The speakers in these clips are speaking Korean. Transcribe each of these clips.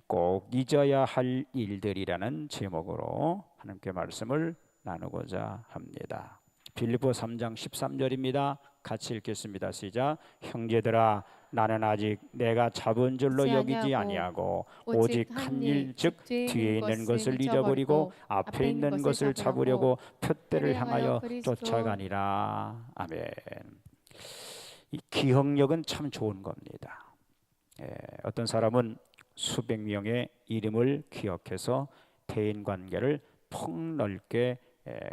꼭 잊어야 할 일들이라는 제목으로 하나님께 말씀을 나누고자 합니다. 빌립보 3장 13절입니다. 같이 읽겠습니다. 시작. 형제들아, 나는 아직 내가 잡은 줄로 여기지 아니하고 오직 한 일, 즉 뒤에 있는 것을 잊어버리고 앞에 있는 것을 잡으려고 표대를 향하여 쫓아가니라. 아멘. 이 기억력은 참 좋은 겁니다. 어떤 사람은 수백 명의 이름을 기억해서 대인관계를 폭넓게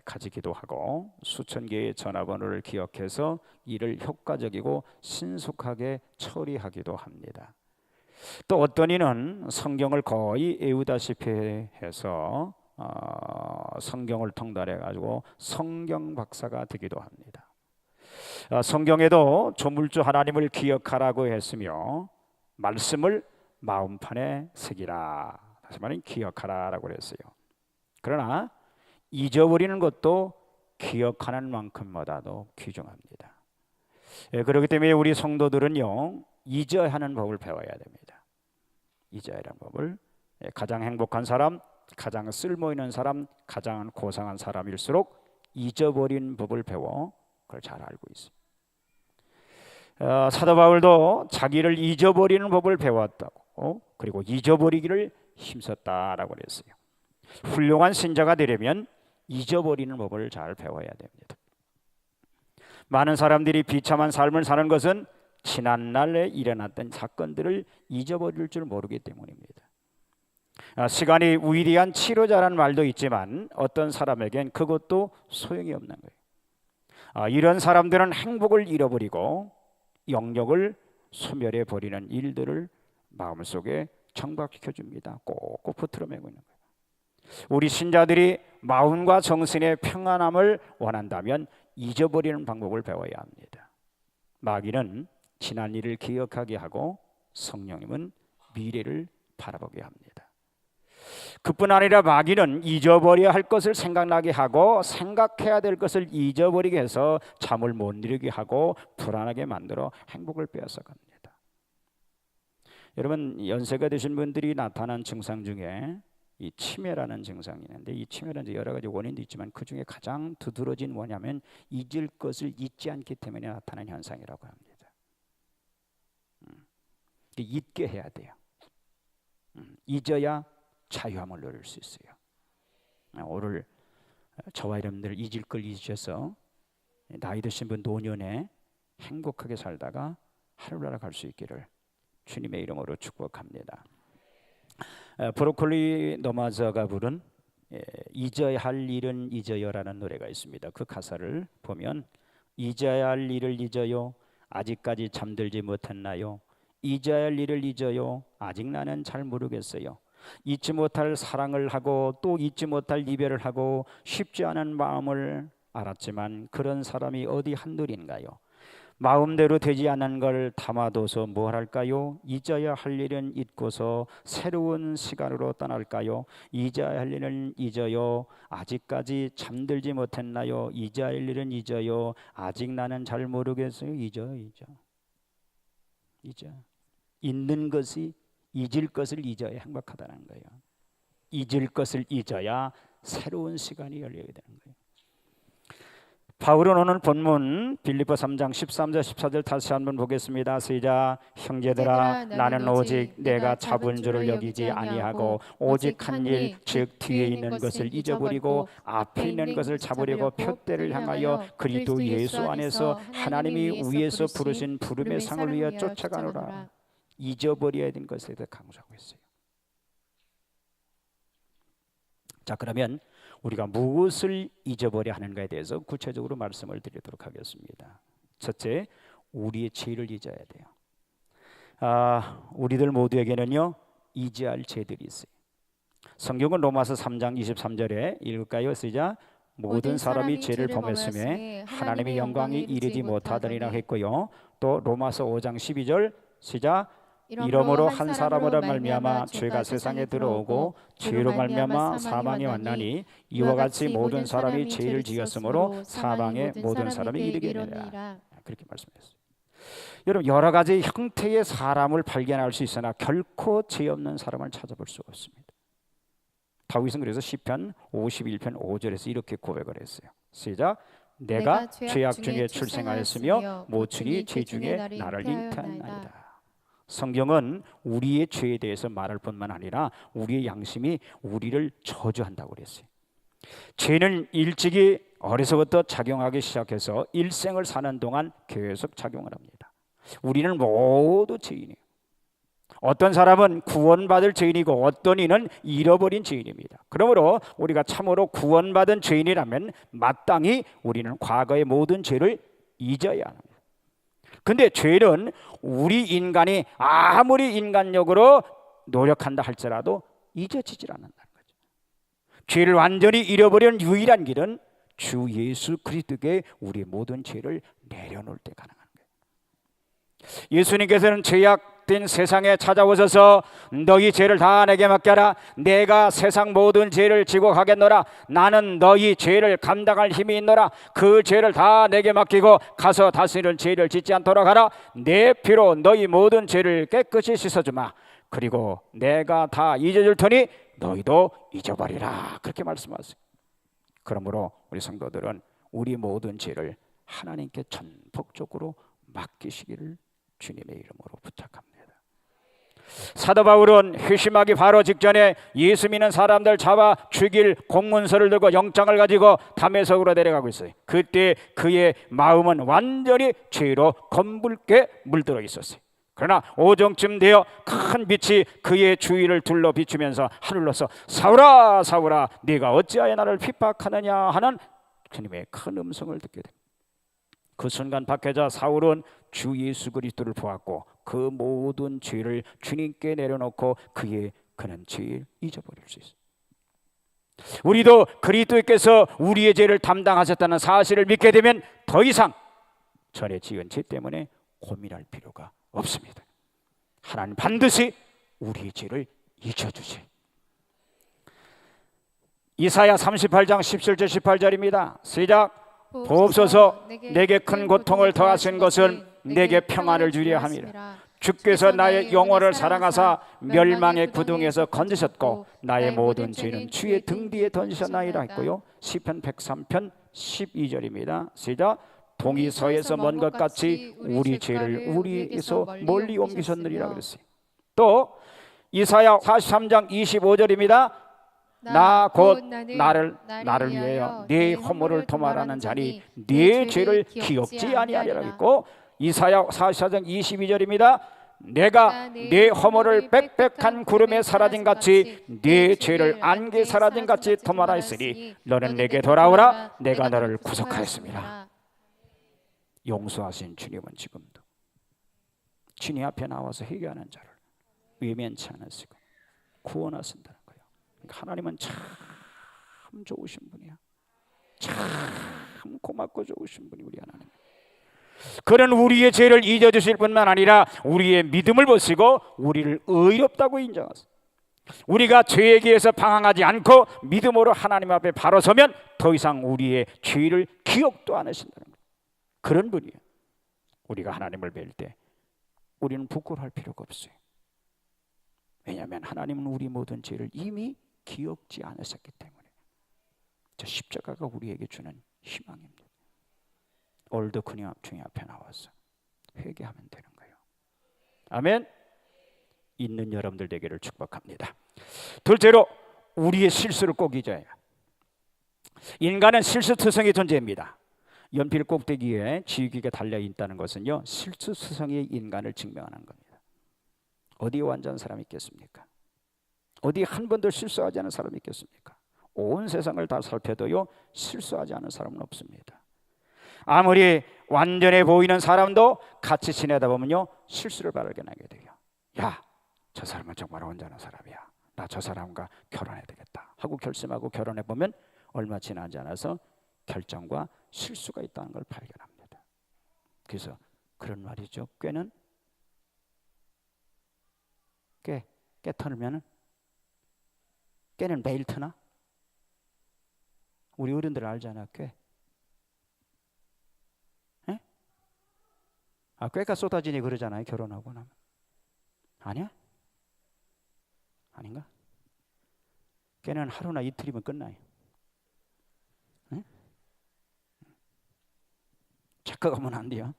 가지기도 하고, 수천 개의 전화번호를 기억해서 일을 효과적이고 신속하게 처리하기도 합니다. 또 어떤 이는 성경을 거의 외우다시피 해서 성경을 통달해 가지고 성경 박사가 되기도 합니다. 성경에도 조물주 하나님을 기억하라고 했으며 말씀을 마음판에 새기라, 다시 말하면 기억하라라고 했어요. 그러나 잊어버리는 것도 기억하는 만큼보다도 귀중합니다. 그렇기 때문에 우리 성도들은요, 잊어야 하는 법을 배워야 됩니다. 잊어야 하는 법을. 가장 행복한 사람, 가장 쓸모있는 사람, 가장 고상한 사람일수록 잊어버린 법을 배워 그걸 잘 알고 있어요. 사도 바울도 자기를 잊어버리는 법을 배웠다고, 그리고 잊어버리기를 힘썼다라고 그랬어요. 훌륭한 신자가 되려면 잊어버리는 법을 잘 배워야 됩니다. 많은 사람들이 비참한 삶을 사는 것은 지난날에 일어났던 사건들을 잊어버릴 줄 모르기 때문입니다. 시간이 위대한 치료자라는 말도 있지만 어떤 사람에겐 그것도 소용이 없는 거예요. 이런 사람들은 행복을 잃어버리고 영역을 소멸해 버리는 일들을 마음속에 정박시켜 줍니다. 꼭꼭 붙들어 매고 있는 거예요. 우리 신자들이 마음과 정신의 평안함을 원한다면 잊어버리는 방법을 배워야 합니다. 마귀는 지난 일을 기억하게 하고 성령님은 미래를 바라보게 합니다. 그뿐 아니라 마귀는 잊어버려야 할 것을 생각나게 하고 생각해야 될 것을 잊어버리게 해서 잠을 못 이루게 하고 불안하게 만들어 행복을 빼앗아갑니다. 여러분, 연세가 드신 분들이 나타난 증상 중에 이 치매라는 증상이 있는데, 이 치매라는 여러 가지 원인도 있지만 그 중에 가장 두드러진 뭐냐면 잊을 것을 잊지 않기 때문에 나타나는 현상이라고 합니다. 잊게 해야 돼요. 잊어야 자유함을 누릴 수 있어요. 오늘 저와 여러분들 잊을 걸 잊으셔서 나이 드신 분 노년에 행복하게 살다가 하늘나라 갈 수 있기를 주님의 이름으로 축복합니다. 브로콜리 너마저가 부른 잊어야 할 일은 잊어요라는 노래가 있습니다. 그 가사를 보면 잊어야 할 일을 잊어요, 아직까지 잠들지 못했나요? 잊어야 할 일을 잊어요, 아직 나는 잘 모르겠어요. 잊지 못할 사랑을 하고 또 잊지 못할 이별을 하고 쉽지 않은 마음을 알았지만 그런 사람이 어디 한둘인가요? 마음대로 되지 않은 걸 담아둬서 뭘 할까요? 잊어야 할 일은 잊고서 새로운 시간으로 떠날까요? 잊어야 할 일은 잊어요, 아직까지 잠들지 못했나요? 잊어야 할 일은 잊어요, 아직 나는 잘 모르겠어요. 잊어. 잊는 것이, 잊을 것을 잊어야 행복하다는 거예요. 잊을 것을 잊어야 새로운 시간이 열리게 되는 거예요. 바울은 오늘 본문 빌립보 3장 13절 14절 다시 한번 보겠습니다. 시작. 형제들아, 나는 오직 내가 잡은 줄을 여기지 아니하고 오직 한 일, 즉 뒤에 있는 것을 잊어버리고 앞에 있는 것을 잡으려고 표대를 향하여 그리스도 예수 안에서 하나님이 위에서 부르신 부름의 상을 위하여 쫓아가노라. 잊어버려야 되는 것에 대해 강조하고 있어요. 자, 그러면 우리가 무엇을 잊어버려야 하는가에 대해서 구체적으로 말씀을 드리도록 하겠습니다. 첫째, 우리의 죄를 잊어야 돼요. 우리들 모두에게는요, 잊어야 할 죄들이 있어요. 성경은 로마서 3장 23절에 읽을까요? 시작. 모든 사람이 죄를 범했음에 하나님의 영광이 이르지 못하더니라 했고요. 또 로마서 5장 12절 시작. 이러므로 한 사람으로 말미암아 죄가 세상에 들어오고 죄로 말미암아 사망이 왔나니 이와 같이 모든 사람이 죄를 지었으므로 사망에 모든 사람이 이르게 되리라. 그렇게 말씀했어요. 여러분 여러 가지 형태의 사람을 발견할 수 있으나 결코 죄 없는 사람을 찾아볼 수 없습니다. 다윗은 그래서 시편 51편 5절에서 이렇게 고백을 했어요. 시작. 내가 죄악 중에 출생하였으며 모친이 죄 중에 나를 잉태하나이다. 성경은 우리의 죄에 대해서 말할 뿐만 아니라 우리의 양심이 우리를 저주한다고 그랬어요. 죄는 일찍이 어려서부터 작용하기 시작해서 일생을 사는 동안 계속 작용을 합니다. 우리는 모두 죄인이에요. 어떤 사람은 구원받을 죄인이고 어떤 이는 잃어버린 죄인입니다. 그러므로 우리가 참으로 구원받은 죄인이라면 마땅히 우리는 과거의 모든 죄를 잊어야 합니다. 근데 죄는 우리 인간이 아무리 인간력으로 노력한다 할지라도 잊어지질 않는다는 거죠. 죄를 완전히 잃어버리는 유일한 길은 주 예수 그리스도께 우리의 모든 죄를 내려놓을 때 가능한 거예요. 예수님께서는 죄악된 세상에 찾아오셔서 너희 죄를 다 내게 맡겨라. 내가 세상 모든 죄를 지고 가겠노라. 나는 너희 죄를 감당할 힘이 있노라. 그 죄를 다 내게 맡기고 가서 다시는 죄를 짓지 않도록 하라. 내 피로 너희 모든 죄를 깨끗이 씻어주마. 그리고 내가 다 잊어줄 테니 너희도 잊어버리라. 그렇게 말씀하세요. 그러므로 우리 성도들은 우리 모든 죄를 하나님께 전폭적으로 맡기시기를 주님의 이름으로 부탁합니다. 사도 바울은 회심하기 바로 직전에 예수 믿는 사람들 잡아 죽일 공문서를 들고 영장을 가지고 다메섹으로 내려가고 있어요. 그때 그의 마음은 완전히 죄로 검붉게 물들어 있었어요. 그러나 오정쯤 되어 큰 빛이 그의 주위를 둘러 비추면서 하늘로서 사울아 사울아 네가 어찌하여 나를 핍박하느냐 하는 주님의 큰 음성을 듣게 됩니다. 그 순간 박해자 사울은 주 예수 그리스도를 보았고 그 모든 죄를 주님께 내려놓고 그는 죄를 잊어버릴 수 있어요. 우리도 그리스도께서 우리의 죄를 담당하셨다는 사실을 믿게 되면 더 이상 전에 지은 죄 때문에 고민할 필요가 없습니다. 하나님 반드시 우리의 죄를 잊어주세요. 이사야 38장 17절 18절입니다. 시작. 보옵소서 내게 큰 고통을 더하신 것은 내게 평안을 주려 함이라. 주께서 나의 영혼을 사랑하사 멸망의 구덩이에서 건지셨고 나의 모든 죄는 주의 등 뒤에 던지셨나이다 했고요. 시편 103편 12절입니다. 시작. 동이 서에서 먼 것 같이 우리 죄를 우리에서 멀리 옮기셨느니라 그랬어요. 또 이사야 43장 25절입니다. 나 곧 나를 위하여 네 허물을 도말하는 자니 네 죄를 기억지 아니하리라 했고 이사야 44장 22절입니다. 내가 네 허물을 빽빽한 구름에 사라진 같이 네 죄를 안개 사라진 같이 도말하였으니 너는 내게 돌아오라. 내가 너를 구속하였습니다. 용서하신 주님은 지금도 주님 앞에 나와서 회개하는 자를 외면치 않으시고 구원하신다는 거예요. 그러니까 하나님은 참 좋으신 분이야. 참 고맙고 좋으신 분이 우리 하나님. 그는 우리의 죄를 잊어주실 뿐만 아니라 우리의 믿음을 보시고 우리를 의롭다고 인정하세요. 우리가 죄에 의해서 방황하지 않고 믿음으로 하나님 앞에 바로 서면 더 이상 우리의 죄를 기억도 안 하신다는 거예요. 그런 분이에요. 우리가 하나님을 뵐 때 우리는 부끄러워할 필요가 없어요. 왜냐하면 하나님은 우리 모든 죄를 이미 기억지 않으셨기 때문에. 저 십자가가 우리에게 주는 희망입니다. 오늘도 그냥 주님 앞에 나와서 회개하면 되는 거예요. 아멘. 있는 여러분들 되기를 축복합니다. 둘째로 우리의 실수를 꼭 잊어야 해요. 인간은 실수투성이 존재입니다. 연필 꼭대기에 지우개가 달려있다는 것은요 실수투성이 인간을 증명하는 겁니다. 어디 완전한 사람이 있겠습니까? 어디 한 번도 실수하지 않은 사람이 있겠습니까? 온 세상을 다 살펴도요 실수하지 않은 사람은 없습니다. 아무리 완전해 보이는 사람도 같이 지내다 보면요 실수를 발견하게 돼요. 야, 저 사람은 정말 온전한 사람이야. 나 저 사람과 결혼해야 되겠다 하고 결심하고 결혼해 보면 얼마 지나지 않아서 결정과 실수가 있다는 걸 발견합니다. 그래서 그런 말이죠. 꾀는 꾀 터놓으면 꾀는 매일 터나? 우리 어른들 알잖아. 꾀. 에? 꾀가 쏟아지니 그러잖아요. 결혼하고 나면. 아니야? 아닌가? 걔는 하루나 이틀이면 끝나요. 응? 착각하면 안 돼요.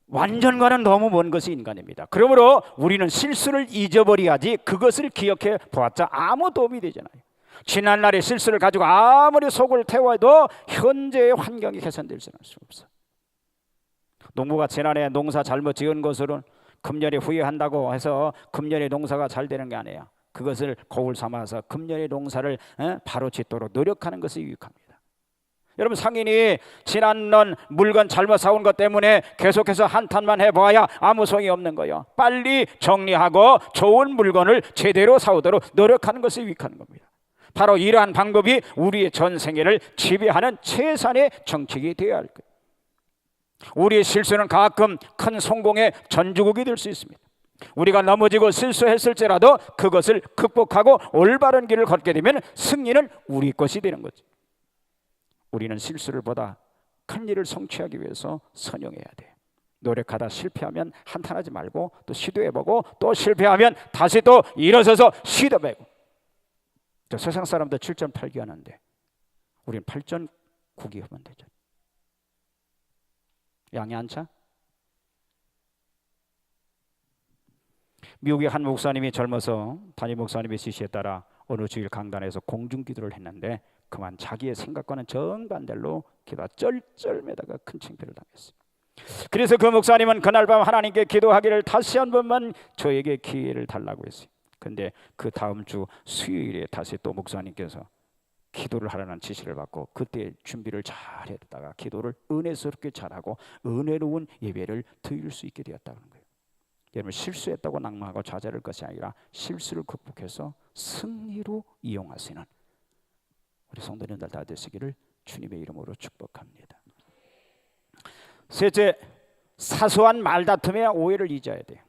완전과는 너무 먼 것이 인간입니다. 그러므로 우리는 실수를 잊어버려야지 그것을 기억해 보았자 아무 도움이 되잖아요. 지난날의 실수를 가지고 아무리 속을 태워도 현재의 환경이 개선될 수는 없어. 농부가 지난해 농사 잘못 지은 것으로 금년에 후회한다고 해서 금년에 농사가 잘 되는 게 아니에요. 그것을 거울 삼아서 금년의 농사를 바로 짓도록 노력하는 것이 유익합니다. 여러분, 상인이 지난번 물건 잘못 사온 것 때문에 계속해서 한탄만 해봐야 아무 소용이 없는 거예요. 빨리 정리하고 좋은 물건을 제대로 사오도록 노력하는 것이 유익한 겁니다. 바로 이러한 방법이 우리의 전생애를 지배하는 최선의 정책이 되어야 할 거예요. 우리의 실수는 가끔 큰 성공의 전주곡이 될 수 있습니다. 우리가 넘어지고 실수했을지라도 그것을 극복하고 올바른 길을 걷게 되면 승리는 우리 것이 되는 거죠. 우리는 실수를 보다 큰 일을 성취하기 위해서 선용해야 돼. 노력하다 실패하면 한탄하지 말고 또 시도해보고, 또 실패하면 다시 또 일어서서 시도해보고. 세상 사람들 7.8기 하는데 우리는 8.9기 하면 되죠. 양이 안 차? 미국의 한 목사님이 젊어서 담임 목사님의 지시에 따라 어느 주일 강단에서 공중기도를 했는데 그만 자기의 생각과는 정반대로 기도가 쩔쩔매다가 큰 창피를 당했어요. 그래서 그 목사님은 그날 밤 하나님께 기도하기를 다시 한 번만 저에게 기회를 달라고 했어요. 근데 그 다음 주 수요일에 다시 또 목사님께서 기도를 하라는 지시를 받고 그때 준비를 잘 했다가 기도를 은혜스럽게 잘하고 은혜로운 예배를 드릴 수 있게 되었다는 거예요. 여러분, 실수했다고 낙망하고 좌절할 것이 아니라 실수를 극복해서 승리로 이용하시는 우리 성도님들 다 되시기를 주님의 이름으로 축복합니다. 셋째, 사소한 말다툼에 오해를 잊어야 돼요.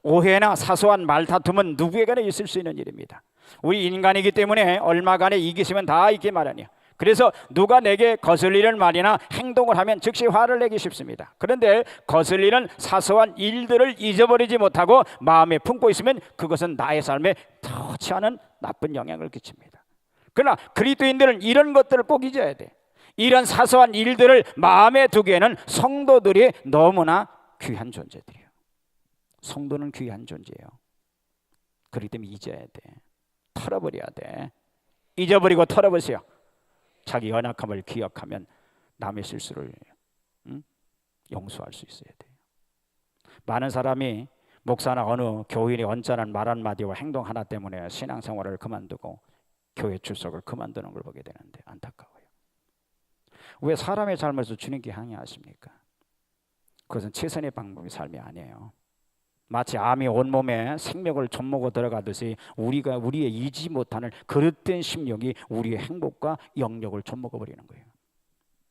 오해나 사소한 말다툼은 누구에게나 있을 수 있는 일입니다. 우리 인간이기 때문에 얼마간의 이기심은 다 있기 마련이에요. 그래서 누가 내게 거슬리는 말이나 행동을 하면 즉시 화를 내기 쉽습니다. 그런데 거슬리는 사소한 일들을 잊어버리지 못하고 마음에 품고 있으면 그것은 나의 삶에 터치 않은 나쁜 영향을 끼칩니다. 그러나 그리스도인들은 이런 것들을 꼭 잊어야 돼. 이런 사소한 일들을 마음에 두기에는 성도들이 너무나 귀한 존재들이에요. 성도는 귀한 존재예요. 그렇기 때문에 잊어야 돼. 털어버려야 돼. 잊어버리고 털어버리세요. 자기 연약함을 기억하면 남의 실수를 용서할 수 있어야 돼요. 많은 사람이 목사나 어느 교인의 언짢은 말 한마디와 행동 하나 때문에 신앙생활을 그만두고 교회 출석을 그만두는 걸 보게 되는데 안타까워요. 왜 사람의 잘못을 주님께 항의하십니까? 그것은 최선의 방법의 삶이 아니에요. 마치 암이 온몸에 생명을 좀먹어 들어가듯이 우리의 이지 못하는 그릇된 심령이 우리의 행복과 영역을 좀먹어 버리는 거예요.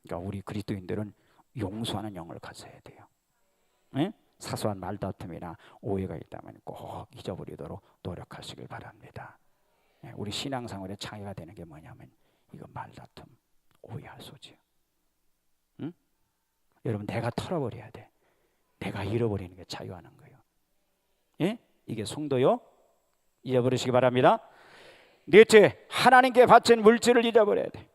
그러니까 우리 그리스도인들은 용서하는 영을 가져야 돼요. 네? 사소한 말다툼이나 오해가 있다면 꼭 잊어버리도록 노력하시길 바랍니다. 네? 우리 신앙생활에 장애가 되는 게 뭐냐면 이거 말다툼, 오해할 소지요. 응? 여러분, 내가 털어버려야 돼. 내가 잃어버리는 게 자유하는 거예요. 예? 이게 성도요. 잊어버리시기 바랍니다. 넷째, 하나님께 바친 물질을 잊어버려야 돼.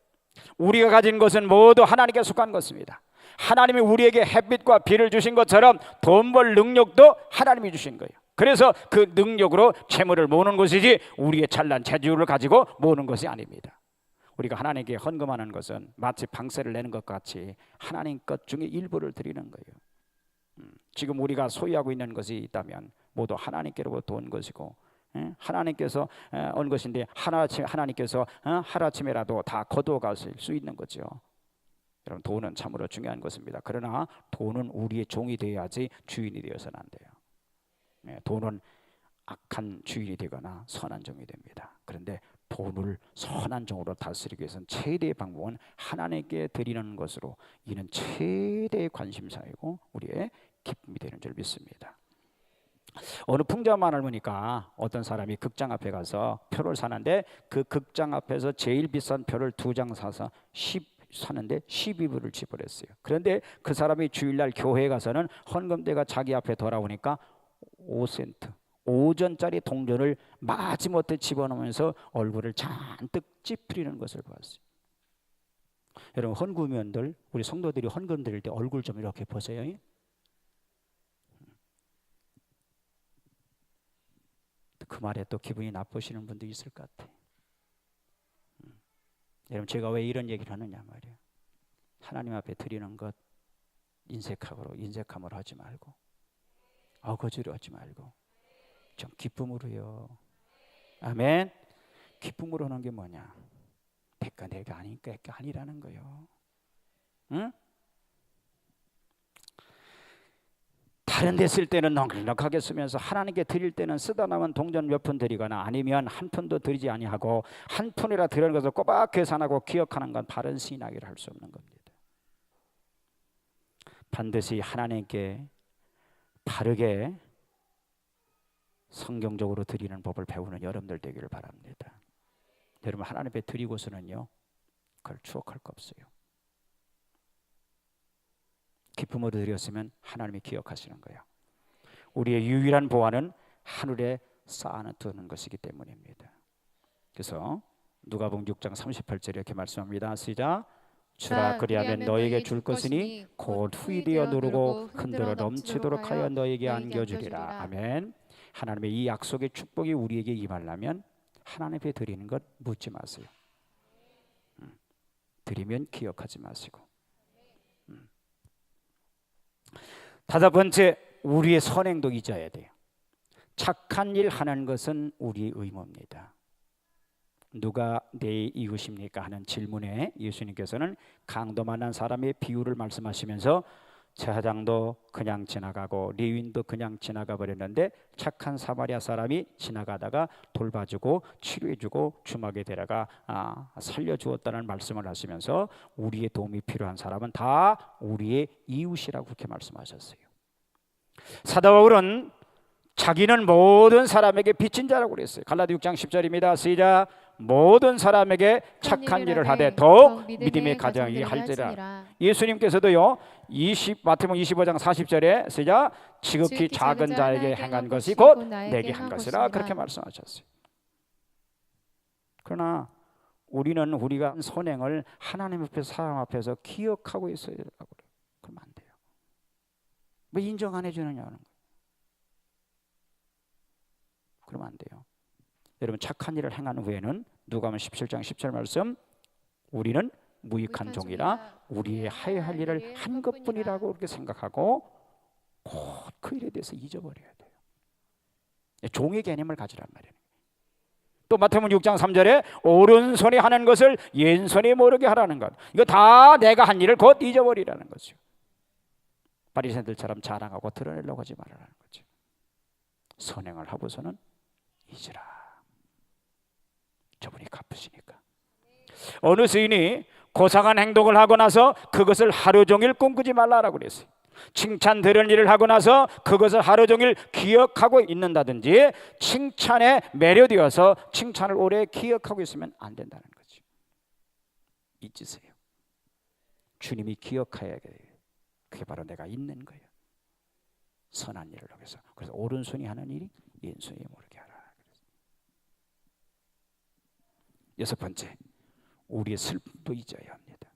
우리가 가진 것은 모두 하나님께 속한 것입니다. 하나님이 우리에게 햇빛과 비를 주신 것처럼 돈 벌 능력도 하나님이 주신 거예요. 그래서 그 능력으로 재물을 모으는 것이지 우리의 찬란 재주를 가지고 모으는 것이 아닙니다. 우리가 하나님께 헌금하는 것은 마치 방세를 내는 것 같이 하나님 것 중에 일부를 드리는 거예요. 지금 우리가 소유하고 있는 것이 있다면 모두 하나님께로부터 온 것이고 하나님께서 온 것인데 하나님께서 하루아침에라도 다 거두어 가실 수 있는 거죠. 여러분, 돈은 참으로 중요한 것입니다. 그러나 돈은 우리의 종이 되어야지 주인이 되어서는 안 돼요. 돈은 악한 주인이 되거나 선한 종이 됩니다. 그런데 돈을 선한 종으로 다스리기 위해서는 최대의 방법은 하나님께 드리는 것으로, 이는 최대의 관심사이고 우리의 기쁨이 되는 줄 믿습니다. 어느 풍자만 할머니가 어떤 사람이 극장 앞에 가서 표를 사는데 그 극장 앞에서 제일 비싼 표를 2장 사서 사는데 12불을 지불했어요. 그런데 그 사람이 주일날 교회에 가서는 헌금대가 자기 앞에 돌아오니까 5센트 5전짜리 동전을 마지못해 집어넣으면서 얼굴을 잔뜩 찌푸리는 것을 보았어요. 여러분, 헌금위원들, 우리 성도들이 헌금 드릴 때 얼굴 좀 이렇게 보세요. 그 말에 또 기분이 나쁘시는 분도 있을 것 같아요. 여러분, 제가 왜 이런 얘기를 하느냐 말이에요. 하나님 앞에 드리는 것 인색함으로 하지 말고, 어거지로 하지 말고 좀 기쁨으로요. 아멘. 기쁨으로 하는 게 뭐냐? 내가 아니니까 아니라는 거예요. 응? 다른 데 쓸 때는 넉넉하게 쓰면서 하나님께 드릴 때는 쓰다 남은 동전 몇 푼 드리거나 아니면 한 푼도 드리지 아니하고 한 푼이라 드리는 것을 꼬박 계산하고 기억하는 건 바른 신앙이라 할 수 없는 겁니다. 반드시 하나님께 바르게 성경적으로 드리는 법을 배우는 여러분들 되기를 바랍니다. 여러분, 하나님 앞에 드리고서는요, 그걸 추억할 거 없어요. 기쁨으로 드렸으면 하나님이 기억하시는 거예요. 우리의 유일한 보안은 하늘에 쌓아두는 것이기 때문입니다. 그래서 누가복음 6장 38절에 이렇게 말씀합니다. 시작. 주라 그리하면 너에게 줄 것이니 곧 후히 되어 누르고 흔들어 넘치도록 하여 너에게 안겨주리라. 아멘. 하나님의 이 약속의 축복이 우리에게 임하려면 하나님 앞에 드리는 것 묻지 마세요. 드리면 기억하지 마시고. 다섯 번째, 우리의 선행도 잊어야 돼요. 착한 일 하는 것은 우리의 의무입니다. 누가 내 이웃입니까? 하는 질문에 예수님께서는 강도 만난 사람의 비유를 말씀하시면서 제사장도 그냥 지나가고 레위인도 그냥 지나가 버렸는데 착한 사마리아 사람이 지나가다가 돌봐주고 치료해주고 주막에 데려가 살려주었다는 말씀을 하시면서 우리의 도움이 필요한 사람은 다 우리의 이웃이라고 그렇게 말씀하셨어요. 사도 바울은 자기는 모든 사람에게 빚진 자라고 그랬어요. 갈라디 6장 10절입니다. 시작. 모든 사람에게 착한 일을 하되 더욱 믿음의 가정이 할지라. 예수님께서도요, 마태복음 25장 40절에 시작. 지극히 작은 자에게 행한 것이 곧 내게 한 것이라 그렇게 말씀하셨어요. 그러나 우리는 우리가 선행을 하나님 앞에서 사람 앞에서 기억하고 있어야 되라고 그래요. 그러면 안 돼요. 왜 인정 안 해주느냐는 거예요. 그러면 안 돼요. 여러분, 착한 일을 행한 후에는 누가복음 17장 10절 말씀, 우리는 무익한 종이라 우리의 하여야 할 일을 한 것뿐이라고 그렇게 생각하고 곧 그 일에 대해서 잊어버려야 돼요. 종의 개념을 가지란 말이에요. 또 마태복음 6장 3절에 오른손이 하는 것을 왼손이 모르게 하라는 것, 이거 다 내가 한 일을 곧 잊어버리라는 거죠. 바리새인들처럼 자랑하고 드러내려고 하지 말라는 거죠. 선행을 하고서는 잊으라. 저분이 갚으시니까. 어느 스인이 고상한 행동을 하고 나서 그것을 하루 종일 꿈꾸지 말라라고 그랬어요. 칭찬 들은 일을 하고 나서 그것을 하루 종일 기억하고 있는다든지 칭찬에 매료되어서 칭찬을 오래 기억하고 있으면 안 된다는 거죠. 잊으세요. 주님이 기억해야 돼요. 그게 바로 내가 있는 거예요. 선한 일을 하면서. 그래서 오른손이 하는 일이 왼손이 모르게 하라. 여섯 번째, 우리의 슬픔도 잊어야 합니다.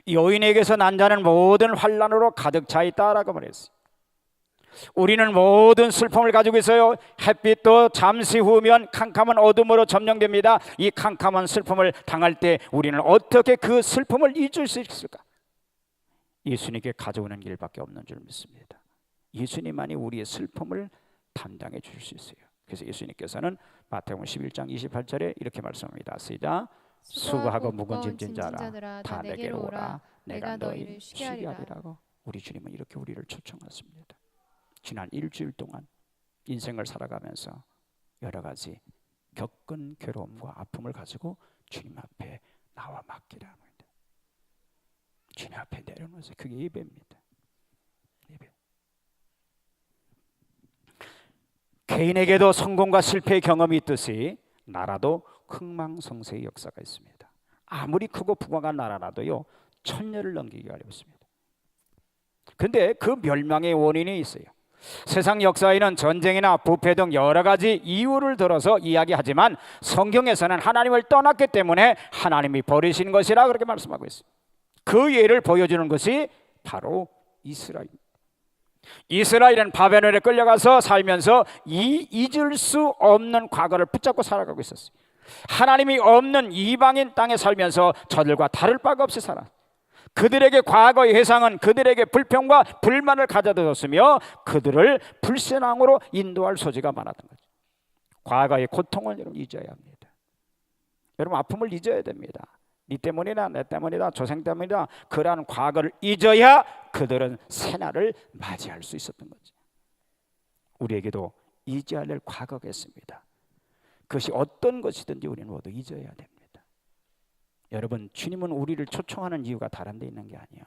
여인에게서 난 자는 모든 환난으로 가득 차 있다라고 말했어요. 우리는 모든 슬픔을 가지고 있어요. 햇빛도 잠시 후면 캄캄한 어둠으로 점령됩니다. 이 캄캄한 슬픔을 당할 때 우리는 어떻게 그 슬픔을 잊을 수 있을까? 예수님께 가져오는 길밖에 없는 줄 믿습니다. 예수님만이 우리의 슬픔을 담당해 주실 수 있어요. 그래서 예수님께서는 마태복음 11장 28절에 이렇게 말씀합니다. 시작. 수고하고 무거운 짐진 자라 다 내게로 오라. 내가 너희를 쉬게 하리라고. 우리 주님은 이렇게 우리를 초청하십니다. 지난 일주일 동안 인생을 살아가면서 여러 가지 겪은 괴로움과 아픔을 가지고 주님 앞에 나와 맡기라 합니다. 주님 앞에 내려놓으세요. 그게 예배입니다. 예배. 개인에게도 성공과 실패의 경험이 있듯이 나라도 흥망성쇠의 역사가 있습니다. 아무리 크고 부강한 나라라도요, 천년을 넘기기가 어렵습니다. 근데 그 멸망의 원인이 있어요. 세상 역사에는 전쟁이나 부패 등 여러 가지 이유를 들어서 이야기하지만 성경에서는 하나님을 떠났기 때문에 하나님이 버리신 것이라 그렇게 말씀하고 있어요. 그 예를 보여주는 것이 바로 이스라엘입니다. 이스라엘은 바벨론에 끌려가서 살면서 잊을 수 없는 과거를 붙잡고 살아가고 있었어요. 하나님이 없는 이방인 땅에 살면서 저들과 다를 바가 없이 살았어요. 그들에게 과거의 회상은 그들에게 불평과 불만을 가져다 그들을 불신앙으로 인도할 소지가 많았던 거죠. 과거의 고통을 여러분 잊어야 합니다. 여러분 아픔을 잊어야 됩니다. 네 때문이다, 내 때문이다, 조상 때문이다, 그러한 과거를 잊어야 그들은 새날을 맞이할 수 있었던 거죠. 우리에게도 잊어야 될 과거가 있습니다. 그것이 어떤 것이든지 우리는 모두 잊어야 됩니다. 여러분, 주님은 우리를 초청하는 이유가 다른 데 있는 게 아니야.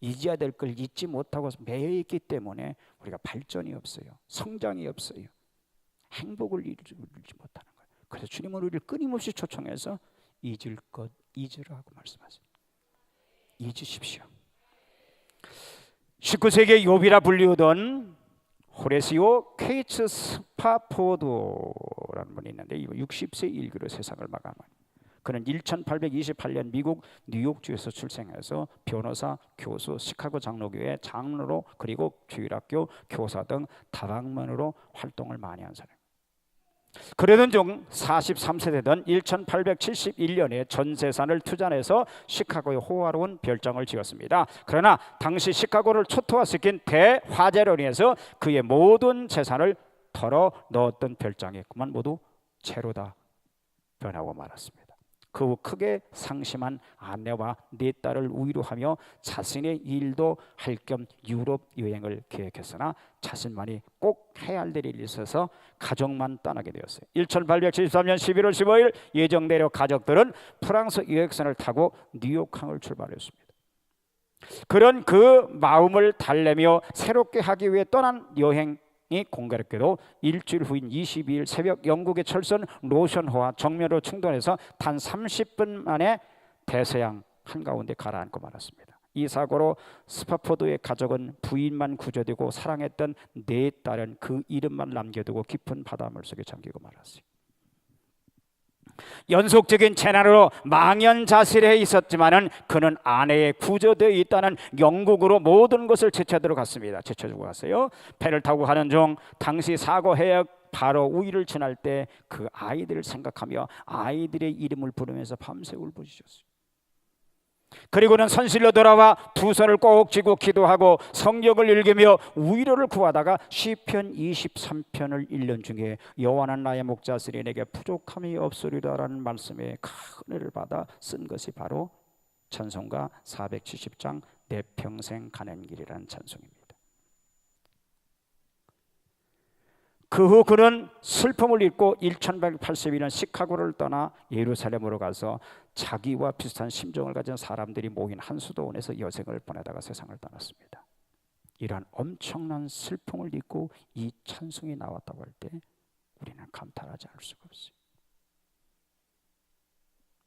잊어야 될 걸 잊지 못하고 매여있기 때문에 우리가 발전이 없어요. 성장이 없어요. 행복을 이루지 못하는 거예요. 그래서 주님은 우리를 끊임없이 초청해서 잊을 것 잊으라고 말씀하세요. 잊으십시오. 19세기의 욥이라 불리우던 호레시오 케이츠 스파포드라는 분이 있는데 60세 일기로 세상을 마감합니다. 그는 1828년 미국 뉴욕주에서 출생해서 변호사, 교수, 시카고 장로교회 장로로 그리고 주일학교 교사 등 다방면으로 활동을 많이 한 사람. 그러던 중 43세 되던 1871년에 전 재산을 투자해서 시카고에 호화로운 별장을 지었습니다. 그러나 당시 시카고를 초토화시킨 대화재로 인해서 그의 모든 재산을 털어 넣었던 별장에 그만 모두 채로 다 변하고 말았습니다. 그 후 크게 상심한 아내와 네 딸을 위로하며 자신의 일도 할 겸 유럽 여행을 계획했으나 자신만이 꼭 해야 할 일이 있어서 가족만 떠나게 되었어요. 1873년 11월 15일 예정대로 가족들은 프랑스 여객선을 타고 뉴욕항을 출발했습니다. 그런 그 마음을 달래며 새롭게 하기 위해 떠난 여행이 공교롭게도 일주일 후인 22일 새벽 영국의 철선 로션호와 정면으로 충돌해서 단 30분 만에 대서양 한가운데 가라앉고 말았습니다. 이 사고로 스파포드의 가족은 부인만 구조되고 사랑했던 네 딸은 그 이름만 남겨두고 깊은 바닷물 속에 잠기고 말았어요. 연속적인 재난으로 망연자실해 있었지만은 그는 아내의 구조되어 있다는 영국으로 모든 것을 제쳐들어 갔습니다. 제쳐주고 갔어요. 배를 타고 가는 중 당시 사고 해역 바로 우위를 지날 때 그 아이들을 생각하며 아이들의 이름을 부르면서 밤새 울부짖었어요. 그리고는 선실로 돌아와 두 손을 꼭 쥐고 기도하고 성경을 읽으며 위로를 구하다가 시편 23편을 읽는 중에 여호와는 나의 목자시니 내게 부족함이 없으리라라는 말씀에 큰 은혜를 받아 쓴 것이 바로 찬송가 470장 내 평생 가는 길이라는 찬송입니다. 그 후 그는 슬픔을 잊고 1882년 시카고를 떠나 예루살렘으로 가서 자기와 비슷한 심정을 가진 사람들이 모인 한 수도원에서 여생을 보내다가 세상을 떠났습니다. 이러한 엄청난 슬픔을 잊고 이 찬송이 나왔다고 할 때 우리는 감탄하지 않을 수가 없어요.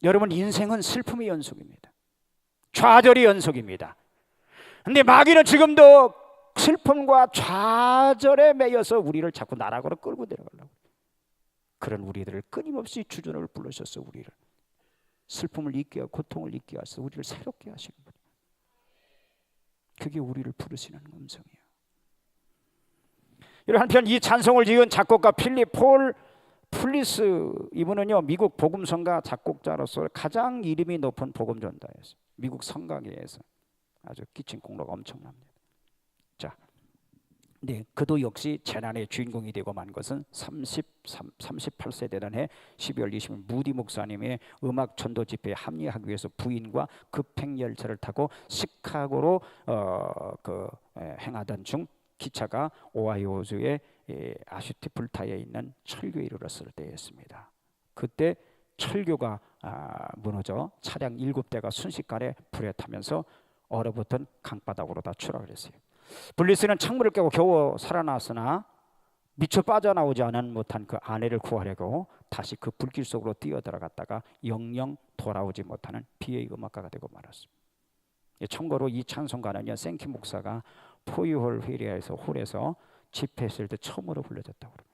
여러분, 인생은 슬픔의 연속입니다. 좌절의 연속입니다. 그런데 마귀는 지금도 슬픔과 좌절에 매여서 우리를 자꾸 나락으로 끌고 내려가려고. 그런 우리들을 끊임없이 주전을 불러셔서 우리를 슬픔을 잊게 하고 고통을 잊게 하셔서 우리를 새롭게 하시는 분. 그게 우리를 부르시는 음성이에요. 한편 이 찬송을 지은 작곡가 필립 폴 플리스, 이분은요 미국 복음성가 작곡자로서 가장 이름이 높은 복음전도자였어요. 미국 성가계에서 아주 끼친 공로가 엄청납니다. 자, 네, 그도 역시 재난의 주인공이 되고 만 것은 38세 되던 해 12월 20일 무디 목사님의 음악 전도 집회에 합류하기 위해서 부인과 급행 열차를 타고 시카고로 행하던 중 기차가 오하이오주의 아슈티플타에 있는 철교에 이르렀을 때였습니다. 그때 철교가 무너져 차량 7대가 순식간에 불에 타면서 얼어붙은 강바닥으로 다 추락을 했어요. 블리스는 창문을 깨고 겨우 살아났으나 미처 빠져나오지 못한 그 아내를 구하려고 다시 그 불길 속으로 뛰어들어갔다가 영영 돌아오지 못하는 비의 음악가가 되고 말았습니다. 참고로 이 찬송가는요, 생키 목사가 포유홀 회리에서 홀에서 집회했을 때 처음으로 불러졌다고 합니다.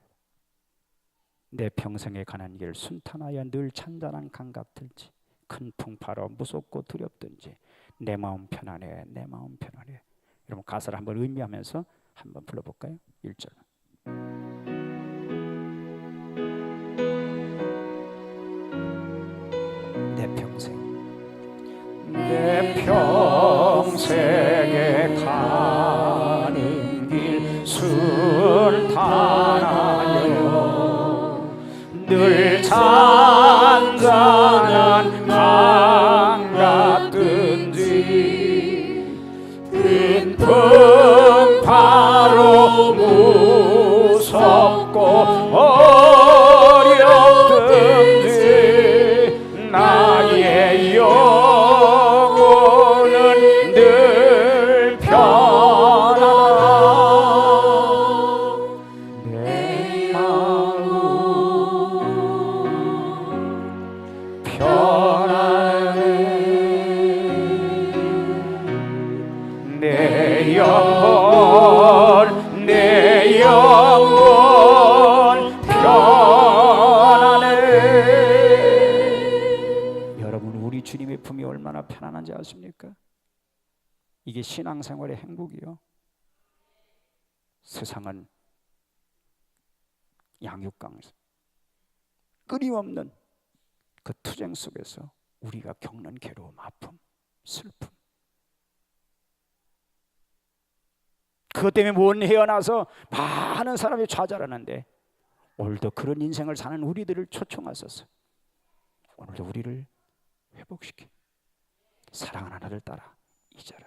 내 평생에 가는 길 순탄하여 늘 찬잔한 강 같을지, 큰 풍파로 무섭고 두렵든지 내 마음 편안해, 내 마음 편안해. 여러분 가사를 한번 의미하면서 한번 불러볼까요? 1절. 내 평생에 가는 길 순탄하여 늘 잔잔한 강 같든지 큰 풍파로 무섭고 어렵든지 나의 영혼은 늘 편안하다. 내 마음 편안해. 내 영혼 편안해. 여러분 우리 주님의 품이 얼마나 편안한지 아십니까? 이게 신앙생활의 행복이요. 세상은 양육강에서 끊임없는 그 투쟁 속에서 우리가 겪는 괴로움, 아픔, 슬픔, 그것 때문에 못 헤어나서 많은 사람이 좌절하는데 오늘도 그런 인생을 사는 우리들을 초청하소서. 오늘도 우리를 회복시키 사랑하는 아들 따라 잊어라.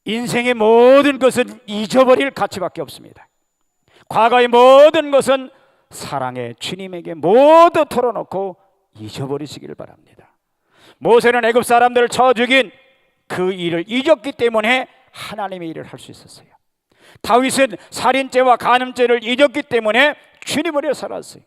인생의 모든 것은 잊어버릴 가치밖에 없습니다. 과거의 모든 것은 사랑의 주님에게 모두 털어놓고 잊어버리시기를 바랍니다. 모세는 애굽 사람들을 쳐 죽인 그 일을 잊었기 때문에 하나님의 일을 할 수 있었어요. 다윗은 살인죄와 간음죄를 잊었기 때문에 주님을 위해 살았어요.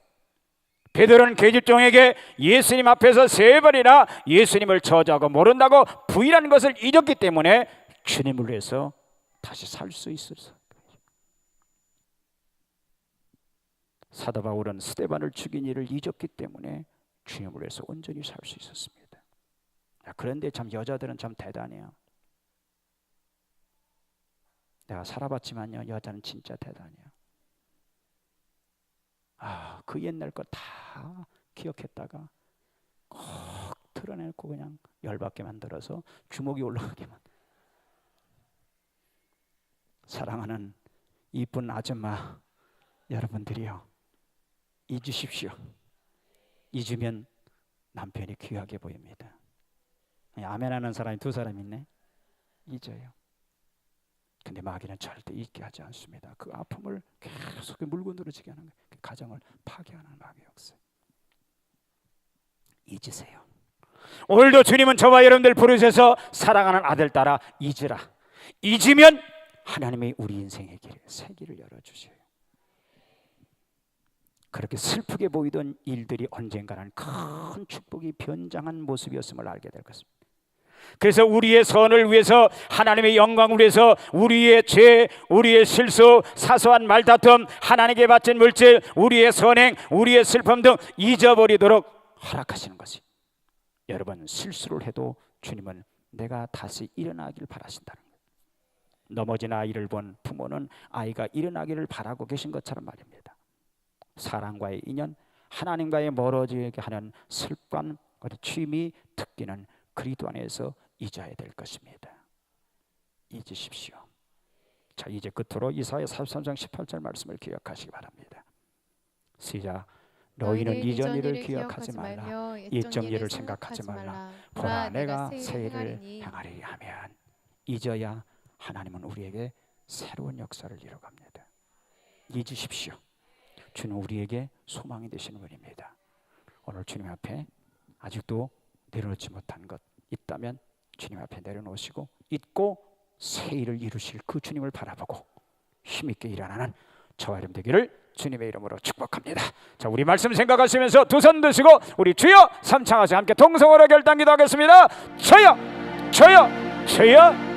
베드로는 계집종에게 예수님 앞에서 3번이나 예수님을 저주하고 모른다고 부인한 것을 잊었기 때문에 주님을 위해서 다시 살 수 있었어요. 사도 바울은 스데반을 죽인 일을 잊었기 때문에 주님을 위해서 온전히 살 수 있었습니다. 그런데 참 여자들은 참 대단해요. 내가 살아봤지만요, 여자는 진짜 대단해요. 그 옛날 거 다 기억했다가 꼭 드러내고 그냥 열받게 만들어서 주먹이 올라가게만. 사랑하는 이쁜 아줌마 여러분들이요, 잊으십시오. 잊으면 남편이 귀하게 보입니다. 아멘하는 사람이 2사람 있네. 잊어요. 근데 마귀는 절대 잊게 하지 않습니다. 그 아픔을 계속 물고 늘어지게 하는 거예요. 그 가정을 파괴하는 마귀의 역사. 잊으세요. 오늘도 주님은 저와 여러분들 부르셔서 사랑하는 아들 따라 잊으라. 잊으면 하나님이 우리 인생의 길에 새 길을 열어주셔요. 그렇게 슬프게 보이던 일들이 언젠가는 큰 축복이 변장한 모습이었음을 알게 될 것입니다. 그래서 우리의 선을 위해서, 하나님의 영광을 위해서 우리의 죄, 우리의 실수, 사소한 말다툼, 하나님께 바친 물질, 우리의 선행, 우리의 슬픔 등 잊어버리도록 허락하시는 것이, 여러분 실수를 해도 주님은 내가 다시 일어나기를 바라신다는 거예요. 넘어진 아이를 본 부모는 아이가 일어나기를 바라고 계신 것처럼 말입니다. 사랑과의 인연, 하나님과의 멀어지게 하는 습관, 취미, 특기는 그리스도 안에서 잊어야 될 것입니다. 잊으십시오. 자, 이제 끝으로 이사야 43장 18절 말씀을 기억하시기 바랍니다. 시작. 너희는 이전 일을 기억하지 말라. 옛적 일을 생각하지 말라. 보라, 내가 새 일을 행하리 하면, 잊어야 하나님은 우리에게 새로운 역사를 이뤄갑니다. 잊으십시오. 주는 우리에게 소망이 되시는 분입니다. 오늘 주님 앞에 아직도 내려놓지 못한 것 있다면 주님 앞에 내려놓으시고 잊고 새 일을 이루실 그 주님을 바라보고 힘있게 일어나는 저와 여러분 되기를 주님의 이름으로 축복합니다. 자, 우리 말씀 생각하시면서 두 손 드시고 우리 주여 삼창하시 함께 통성으로 결단 기도하겠습니다. 주여 주여 주여